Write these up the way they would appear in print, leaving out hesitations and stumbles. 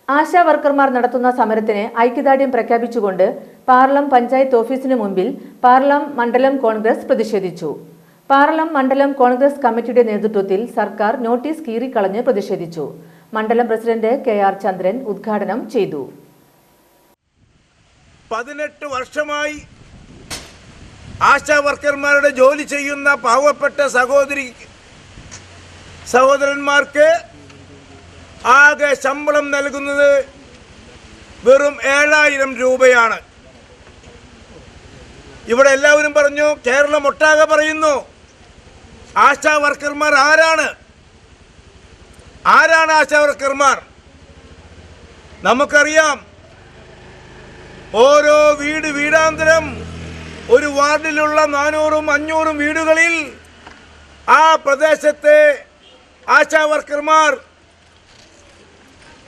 ആശാ വർക്കർമാർ നടത്തുന്ന സമരത്തിന് ഐക്യദാർഢ്യം പ്രഖ്യാപിച്ചുകൊണ്ട് പാർലം പഞ്ചായത്ത് ഓഫീസിന് മുമ്പിൽ പാർലം മണ്ഡലം കോൺഗ്രസ് പ്രതിഷേധിച്ചു. പാർലം മണ്ഡലം കോൺഗ്രസ് കമ്മിറ്റിയുടെ നേതൃത്വത്തിൽ സർക്കാർ നോട്ടീസ് കീറിക്കളഞ്ഞ് പ്രതിഷേധിച്ചു. മണ്ഡലം പ്രസിഡന്റ് KR ചന്ദ്രൻ ഉദ്ഘാടനം ചെയ്തു. 18 വർഷമായി ആശാ വർക്കർമാരുടെ ജോലി ചെയ്യുന്ന പാവപ്പെട്ട സഹോദരന്മാർക്ക് ആകെ ശമ്പളം നൽകുന്നത് വെറും 7000 രൂപയാണ്. ഇവിടെ എല്ലാവരും പറഞ്ഞു, കേരളം ഒട്ടാകെ പറയുന്നു, ആശാ വർക്കർമാർ ആരാണ് ആശാ വർക്കർമാർ? നമുക്കറിയാം, ഓരോ വീടാന്തരം ഒരു വാർഡിലുള്ള 400ഉം 500ഉം വീടുകളിൽ ആ പ്രദേശത്തെ ആശാ വർക്കർമാർ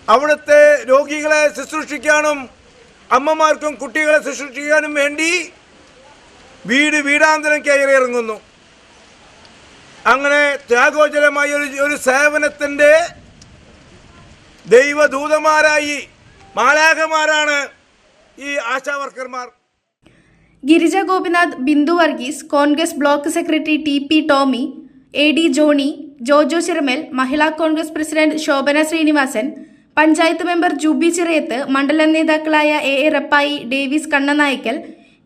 അവിടുത്തെ രോഗികളെ ശുശ്രൂഷിക്കാനും അമ്മമാർക്കും കുട്ടികളെ ശുശ്രൂഷിക്കാനും വേണ്ടി വീടാന്തരം കയറിയിറങ്ങുന്നു. അങ്ങനെ ത്യാഗോജ്വലമായ ഒരു സേവനത്തിൻ്റെ ദൈവദൂതന്മാരായി മാലാഖമാരാണ് ഈ ആശാ വർക്കർമാർ. Girija Gopinath, Bindu Varghese, Congress block secretary TP Tomy, AD Johny, Jojo Chiramel, Mahila Congress president Shobhana Sreenivasan, panchayat member Juby Chirayath, മണ്ഡലം നേതാക്കളായ AA Rappai, Davis Kannanaikal,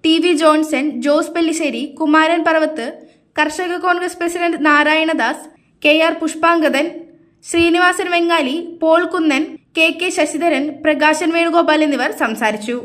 TV Johnson, Jose Pellissery, Kumaran Paravath, Karshaka Congress president Narayanadas, KR Pushpangadan, Sreenivasan Vengali, Paul Kunnan, KK Sasidharan, Prakashan Venugopal എന്നിവർ സംസാരിച്ചു.